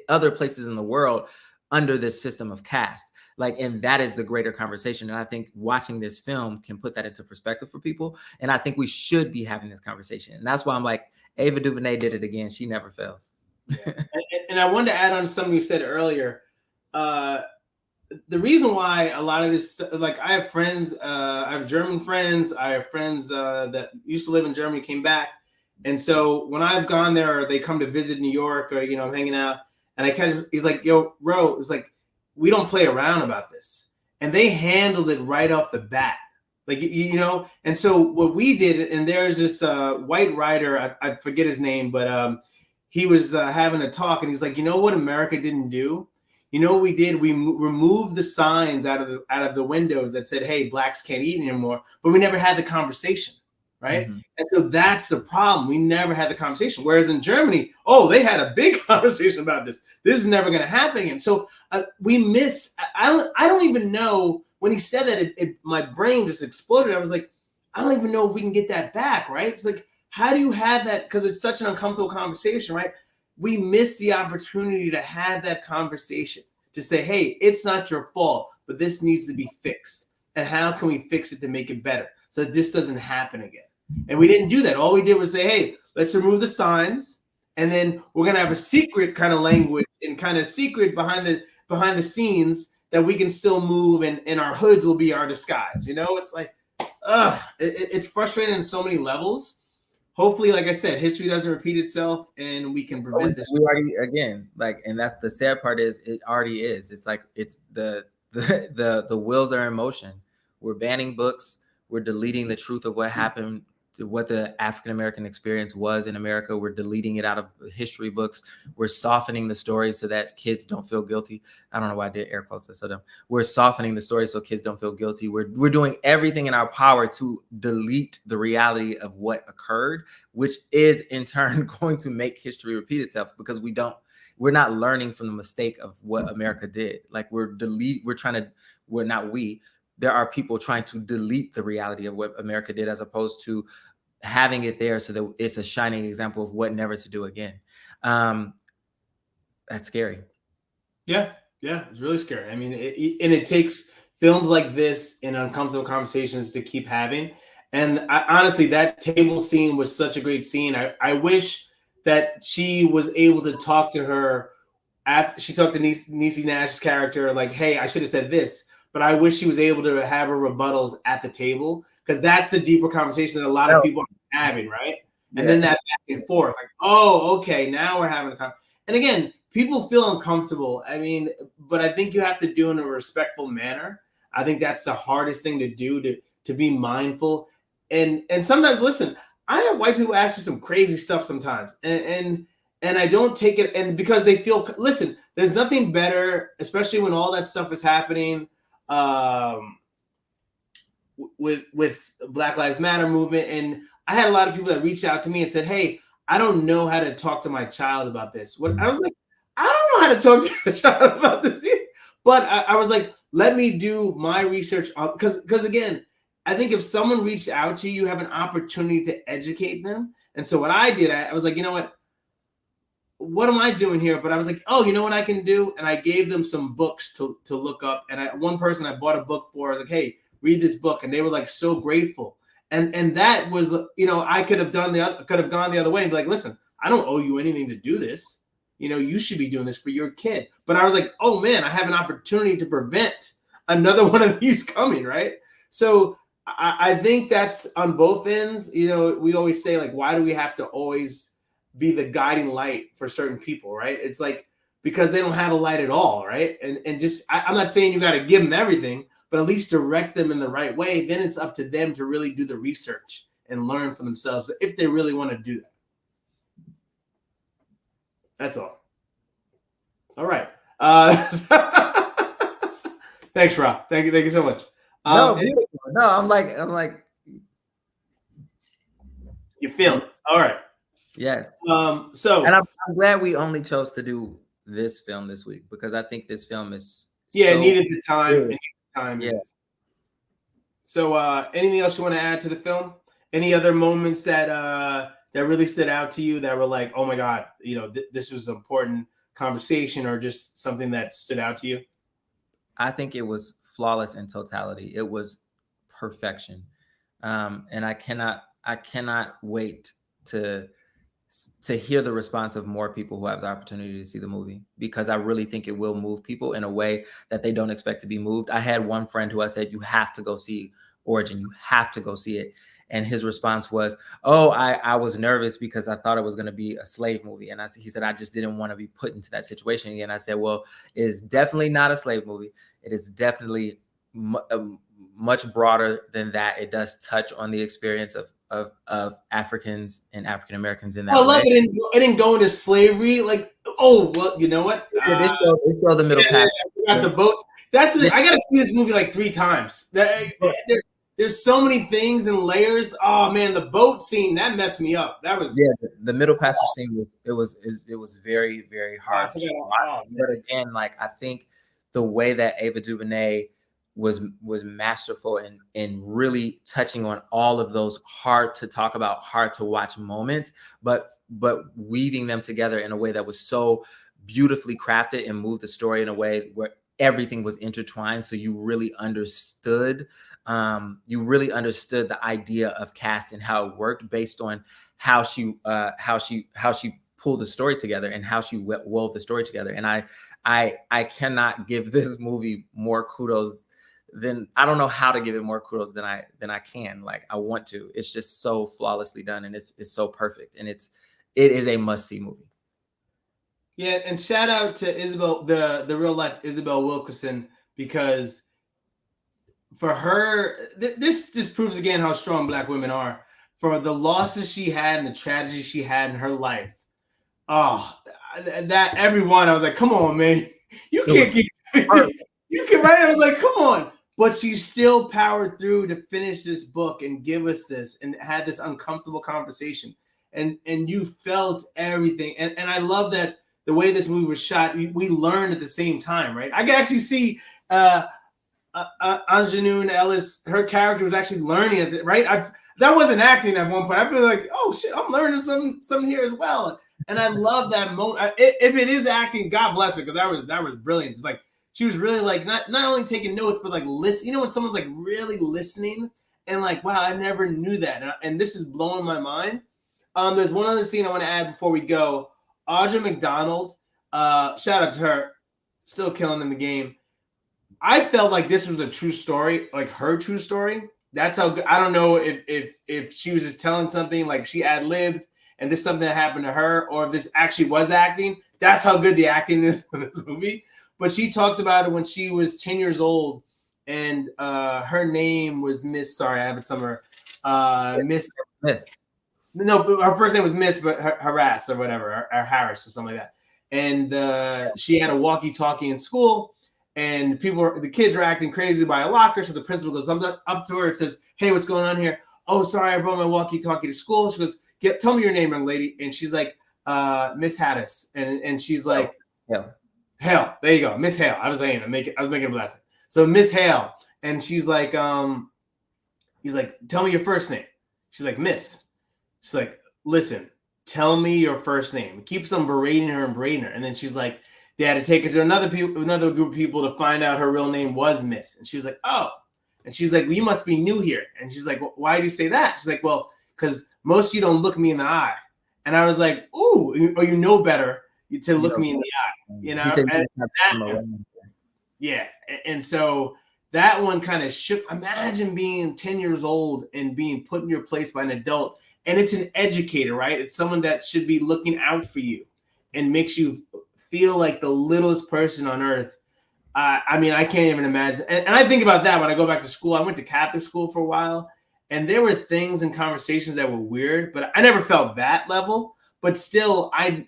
other places in the world under this system of caste. And that is the greater conversation. And I think watching this film can put that into perspective for people. And I think we should be having this conversation. And that's why I'm like, Ava DuVernay did it again. She never fails. Yeah. And I wanted to add on something you said earlier. The reason why a lot of this, like I have friends, I have German friends, I have friends that used to live in Germany, came back. And so when I've gone there or they come to visit New York or, I'm hanging out, and he's like, yo, Ro, it's like, we don't play around about this. And they handled it right off the bat. And so what we did, and there's this white writer, I forget his name, but he was having a talk and he's like, you know what America didn't do? You know what we did? We removed the signs out of the windows that said, hey, Blacks can't eat anymore, but we never had the conversation, right? Mm-hmm. And so that's the problem. We never had the conversation. Whereas in Germany, they had a big conversation about this. This is never going to happen again. So we missed. I don't even know, when he said that, my brain just exploded. I was like, I don't even know if we can get that back, right? It's like, how do you have that? Because it's such an uncomfortable conversation, right? We missed the opportunity to have that conversation, to say, hey, it's not your fault, but this needs to be fixed. And how can we fix it to make it better so that this doesn't happen again? And we didn't do that. All we did was say, hey, let's remove the signs. And then we're going to have a secret kind of language and kind of secret behind the scenes that we can still move, and our hoods will be our disguise. It's like, it's frustrating on so many levels. Hopefully, like I said, history doesn't repeat itself and we can prevent this. We already, again, and that's the sad part, is it already is. It's like, it's the wheels are in motion. We're banning books. We're deleting the truth of what happened, what the African-American experience was in America. We're deleting it out of history books. We're softening the story so that kids don't feel guilty. I don't know why I did air quotes. So them. We're softening the story so kids don't feel guilty. We're doing everything in our power to delete the reality of what occurred, which is in turn going to make history repeat itself, because we're not learning from the mistake of what America did. There are people trying to delete the reality of what America did, as opposed to having it there so that it's a shining example of what never to do again. That's scary. Yeah, it's really scary. I mean, it takes films like this and uncomfortable conversations to keep having. And honestly, that table scene was such a great scene. I wish that she was able to talk to her after she talked to Niecy Nash's character, like, hey, I should have said this. But I wish she was able to have her rebuttals at the table, because that's a deeper conversation that a lot of people are having, right? And then that back and forth, like, oh, okay, now we're having a conversation. And again, people feel uncomfortable. I mean, but I think you have to do it in a respectful manner. I think that's the hardest thing to do, to be mindful. and sometimes, listen, I have white people ask me some crazy stuff sometimes, and I don't take it, and because they feel, listen, there's nothing better, especially when all that stuff is happening, with Black Lives Matter movement. And I had a lot of people that reached out to me and said, hey, I don't know how to talk to my child about this. What I was like, I don't know how to talk to your child about this either. But I was like, let me do my research on, because again, I think if someone reached out to you, you have an opportunity to educate them. And so what I did, I was like, you know what am I doing here? But I was like, oh, you know what I can do? And I gave them some books to look up. And one person I bought a book for, I was like, hey, read this book. And they were like so grateful. And that was, I could have gone the other way and be like, listen, I don't owe you anything to do this. You should be doing this for your kid. But I was like, oh man, I have an opportunity to prevent another one of these coming, right? So I think that's on both ends. We always say, like, why do we have to always be the guiding light for certain people, right? It's like, because they don't have a light at all, right? And just, I'm not saying you got to give them everything, but at least direct them in the right way. Then it's up to them to really do the research and learn for themselves if they really want to do that. That's all. All right. Thanks, Rob. Thank you so much. No, I'm like, you feel it. All right. Yes. So, and I'm glad we only chose to do this film this week, because I think this film is it needed the time. Yeah. So, anything else you want to add to the film? Any other moments that really stood out to you that were like, oh my God, this was an important conversation, or just something that stood out to you? I think it was flawless in totality. It was perfection. And I cannot wait to hear the response of more people who have the opportunity to see the movie, because I really think it will move people in a way that they don't expect to be moved. I had one friend who I said, you have to go see Origin. You have to go see it. And his response was, oh, I was nervous because I thought it was going to be a slave movie. And he said, I just didn't want to be put into that situation again. I said, well, it is definitely not a slave movie. It is definitely much broader than that. It does touch on the experience of Africans and African Americans in that way. I love it. It didn't go into slavery. Like, oh, well, you know what? They show the middle path. Got the boats. That's the thing. I got to see this movie like 3 times. There's so many things and layers. Oh man, the boat scene that messed me up. That was the middle passage scene. It was very, very hard. But again, like, I think the way that Ava DuVernay was masterful in really touching on all of those hard to talk about, hard to watch moments, but weaving them together in a way that was so beautifully crafted and moved the story in a way where everything was intertwined. So you really understood the idea of caste and how it worked based on how she pulled the story together and how she wove the story together. And I cannot give this movie more kudos than, I don't know how to give it more kudos than I can. Like, I want to. It's just so flawlessly done, and it's so perfect, and it is a must-see movie. Yeah, and shout out to Isabel, the real life Isabel Wilkerson, because for her, this just proves again how strong Black women are. For the losses she had and the tragedy she had in her life, that everyone, I was like, come on, man, you can't keep, you can, right? I was like, come on. But she still powered through to finish this book and give us this, and had this uncomfortable conversation. And you felt everything. And I love that the way this movie was shot, we learned at the same time, right? I can actually see Anjanou Ellis, her character was actually learning it, right? That wasn't acting at one point. I feel like, oh shit, I'm learning something here as well. And I love that moment. If it is acting, God bless her, because that was brilliant. It's like she was really like not only taking notes, but like listen. You know when someone's like really listening and like, wow, I never knew that, and this is blowing my mind. There's one other scene I want to add before we go. Audra McDonald, shout out to her, still killing in the game. I felt like this was a true story, like her true story. That's how good. I don't know if she was just telling something, like she ad-libbed and this is something that happened to her, or if this actually was acting. That's how good the acting is in this movie. But she talks about it when she was 10 years old, and her name was Miss, sorry, I have it somewhere. Miss. Miss. No, but her first name was Miss, but Harass or whatever, or Harris or something like that. And she had a walkie-talkie in school, and the kids are acting crazy by a locker. So the principal goes up to her and says, "Hey, what's going on here?" "Oh, sorry, I brought my walkie-talkie to school." She goes, "Tell me your name, young lady." And she's like, "Miss Hattis," and she's like, Hale. There you go, Miss Hale. I was making a blessing. So Miss Hale, and she's like, he's like, "Tell me your first name." She's like, "Miss." She's like, "Listen, tell me your first name." Keeps on berating her. And then she's like, they had to take her to another group of people to find out her real name was Miss. And she was like, "Oh." And she's like, "Well, you must be new here." And she's like, "Well, why do you say that?" She's like, "Well, because most of you don't look me in the eye." And I was like, "Ooh," or you know better to look me in the eye, you know? Yeah. And so that one kind of shook. Imagine being 10 years old and being put in your place by an adult. And it's an educator, right? It's someone that should be looking out for you and makes you feel like the littlest person on earth. I mean, I can't even imagine. And I think about that when I go back to school. I went to Catholic school for a while, and there were things and conversations that were weird, but I never felt that level. But still, I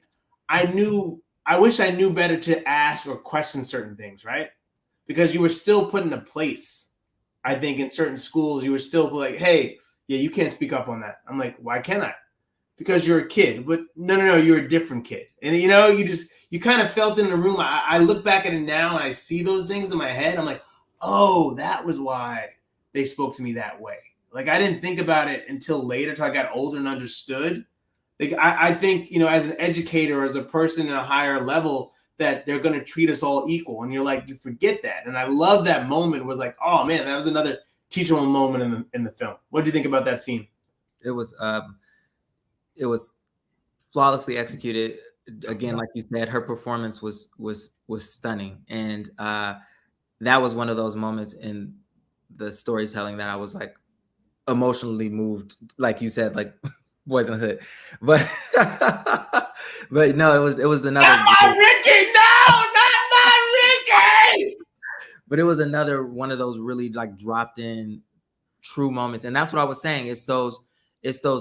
wish I knew better to ask or question certain things, right? Because you were still put in a place. I think in certain schools, you were still like, "Hey, yeah, you can't speak up on that." I'm like, "Why can't I?" "Because you're a kid." But no, you're a different kid. And you kind of felt in the room. I look back at it now and I see those things in my head. I'm like, "Oh, that was why they spoke to me that way." Like, I didn't think about it until later, till I got older and understood. Like, I think, as an educator, as a person in a higher level, that they're going to treat us all equal. And you're like, you forget that. And I love that moment. Was like, oh man, that was another teachable moment in the film. What do you think about that scene? It was flawlessly executed. Again, like you said, her performance was stunning, and that was one of those moments in the storytelling that I was like emotionally moved, like you said, like Boys in the Hood. But but no, it was another. Not my Ricky, no, not my Ricky. But it was another one of those really like dropped in true moments, and that's what I was saying. It's those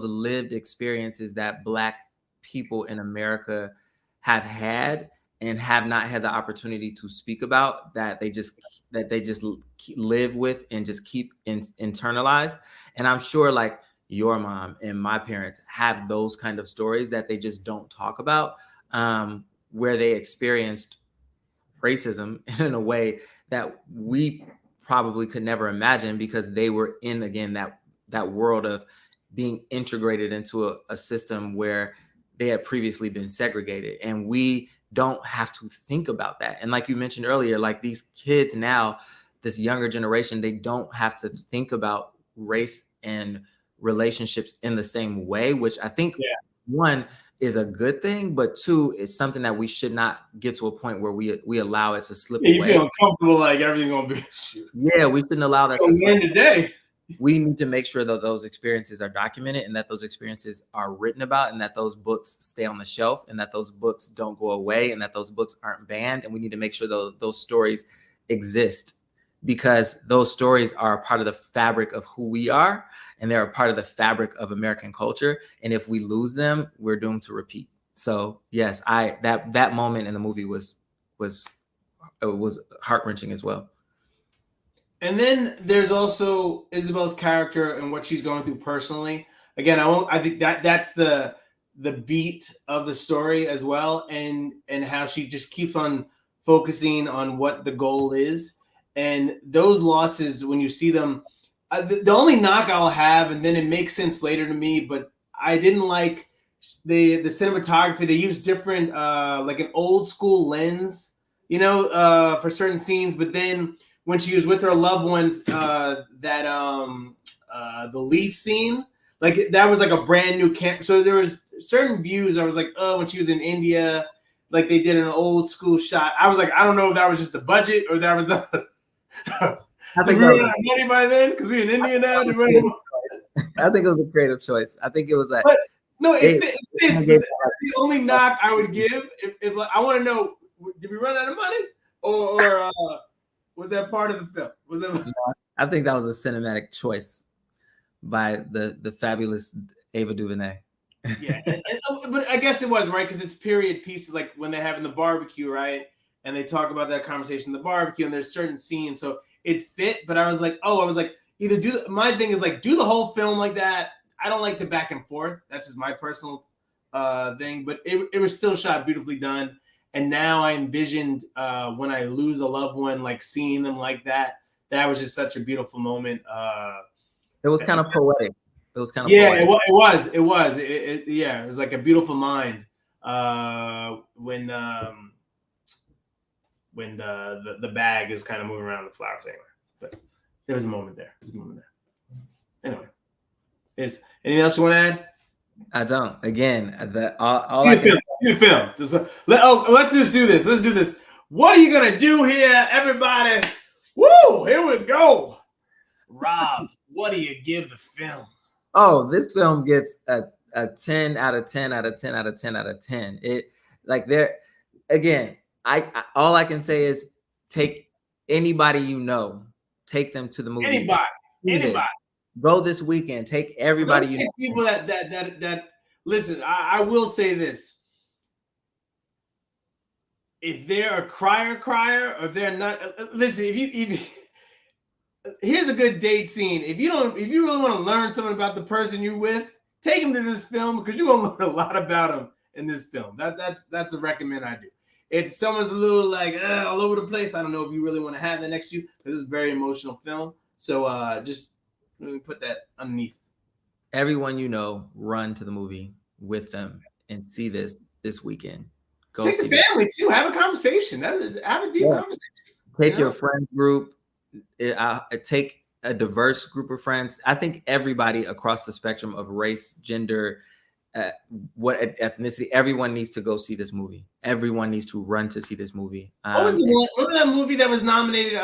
lived experiences that Black people in America have had and have not had the opportunity to speak about, that they just live with and just keep internalized. And I'm sure like your mom and my parents have those kind of stories that they just don't talk about, where they experienced racism in a way that we probably could never imagine, because they were in, again, that world of being integrated into a system where they had previously been segregated. And we don't have to think about that. And like you mentioned earlier, like these kids now, this younger generation, they don't have to think about race and relationships in the same way, which I think, one, is a good thing, but two, it's something that we should not get to a point where we allow it to slip away. You feel uncomfortable, like everything's gonna be shoot. Yeah, we shouldn't allow that to slip today. We need to make sure that those experiences are documented, and that those experiences are written about, and that those books stay on the shelf, and that those books don't go away, and that those books aren't banned. And we need to make sure those stories exist, because those stories are a part of the fabric of who we are, and they're a part of the fabric of American culture. And if we lose them, we're doomed to repeat. So yes, that moment in the movie was heart-wrenching as well. And then there's also Isabel's character and what she's going through personally. Again, I think that's the beat of the story as well, and how she just keeps on focusing on what the goal is. And those losses, when you see them, the only knock I'll have, and then it makes sense later to me, but I didn't like the cinematography. They used different, like an old school lens, for certain scenes, but then when she was with her loved ones, the leaf scene, like that was like a brand new camp. So there was certain views I was like, oh, when she was in India, like they did an old school shot. I was like, I don't know if that was just the budget or that was I think we run out of money by then because we're in India now. I think it was a creative choice. I think it was like, but no, it's the only knock I would give. If I want to know, did we run out of money or was that part of the film? Was that? I think that was a cinematic choice. by the fabulous Ava DuVernay. Yeah, but I guess it was right because it's period pieces, like when they have in the barbecue, right? And they talk about that conversation in the barbecue, and there's certain scenes, so it fit. But I was like, either do my thing is like do the whole film like that. I don't like the back and forth. That's just my personal thing. But it was still shot beautifully done. And now I envisioned when I lose a loved one, like seeing them like that. That was just such a beautiful moment. It was kind of poetic. It was kind of yeah, poetic. it was. Yeah, it was like a beautiful mind when the bag is kind of moving around the flowers anyway. But there was a moment there. Anyway, is anything else you want to add? I don't. Again, all I can film. Let's just do this. Let's do this. What are you gonna do here, everybody? Woo! Here we go. Rob, what do you give the film? Oh, this film gets a 10 out of 10 out of 10 out of 10 out of 10. It like there again, I all I can say is take anybody you know, take them to the movie. Anybody. Go this weekend. Take everybody you know. People that listen, I will say this. If they're a crier, or if they're not, listen, if here's a good date scene. If you really want to learn something about the person you're with, take them to this film because you're gonna learn a lot about them in this film. That's a recommend I do. If someone's a little like all over the place, I don't know if you really want to have that next to you because it's a very emotional film. So just let me put that underneath. Everyone you know, run to the movie with them and see this weekend. Go take the family too. Have a conversation. Have a deep conversation. Take your friend group. Take a diverse group of friends. I think everybody across the spectrum of race, gender, what ethnicity, everyone needs to go see this movie. Everyone needs to run to see this movie. What was remember that movie that was nominated? It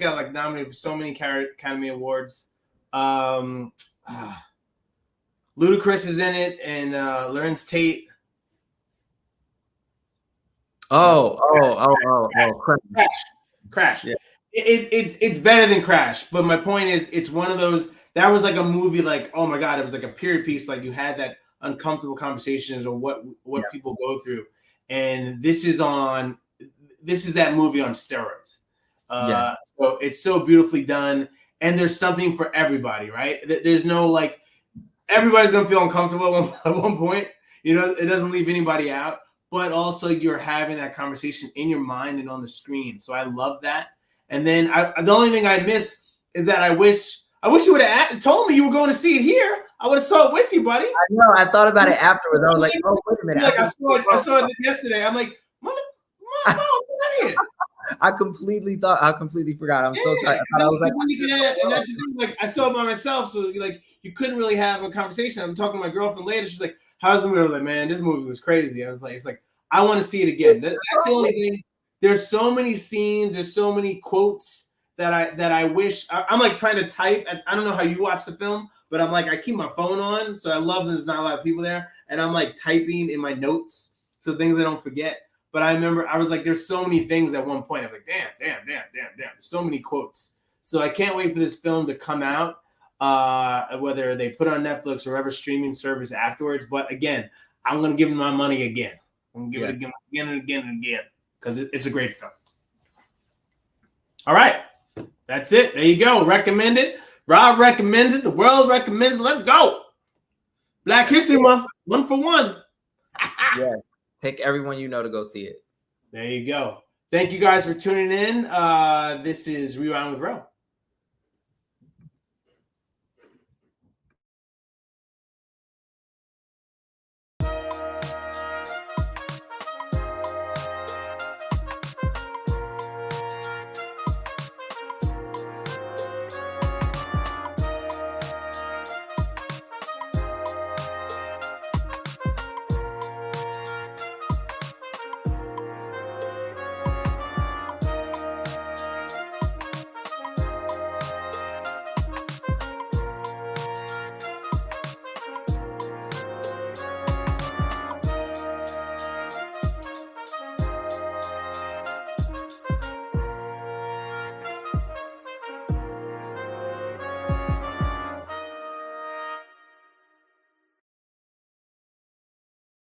got like nominated for so many Academy Awards. Ludacris is in it, and Lawrence Tate. Crash. Yeah. It's better than Crash, but my point is, it's one of those that was like a movie, like oh my god, it was like a period piece, like you had that uncomfortable conversations or what people go through, and this is that movie on steroids. So it's so beautifully done, and there's something for everybody, right? There's no like everybody's gonna feel uncomfortable at one point, you know. It doesn't leave anybody out, but also you're having that conversation in your mind and on the screen. So I love that. And then the only thing I miss is that I wish you would have told me you were going to see it here. I would have saw it with you, buddy. I know. I thought about it afterwards. I was like, oh, wait a minute. Like, I saw it yesterday. I'm like, mother, here. I completely forgot. I'm so sorry. I was like, and that's the thing, like I saw it by myself, so like you couldn't really have a conversation. I'm talking to my girlfriend later. She's like, how's the movie? I was like, man, this movie was crazy. I was like, it's like I want to see it again. That's the only thing. There's so many scenes, there's so many quotes that I wish I'm like trying to type. I don't know how you watch the film, but I'm like I keep my phone on, so I love there's not a lot of people there, and I'm like typing in my notes so things I don't forget. But I remember I was like, there's so many things at one point. I was like, damn. There's so many quotes. So I can't wait for this film to come out, whether they put it on Netflix or whatever streaming service afterwards. But again, I'm gonna give them my money again. I'm gonna give it again and again. Because it's a great film. All right. That's it. There you go. Recommended. Rob recommends it. The world recommends it. Let's go. Black History Month. 1 for 1. Yeah. Take everyone you know to go see it. There you go. Thank you guys for tuning in. This is Rewind with Ro.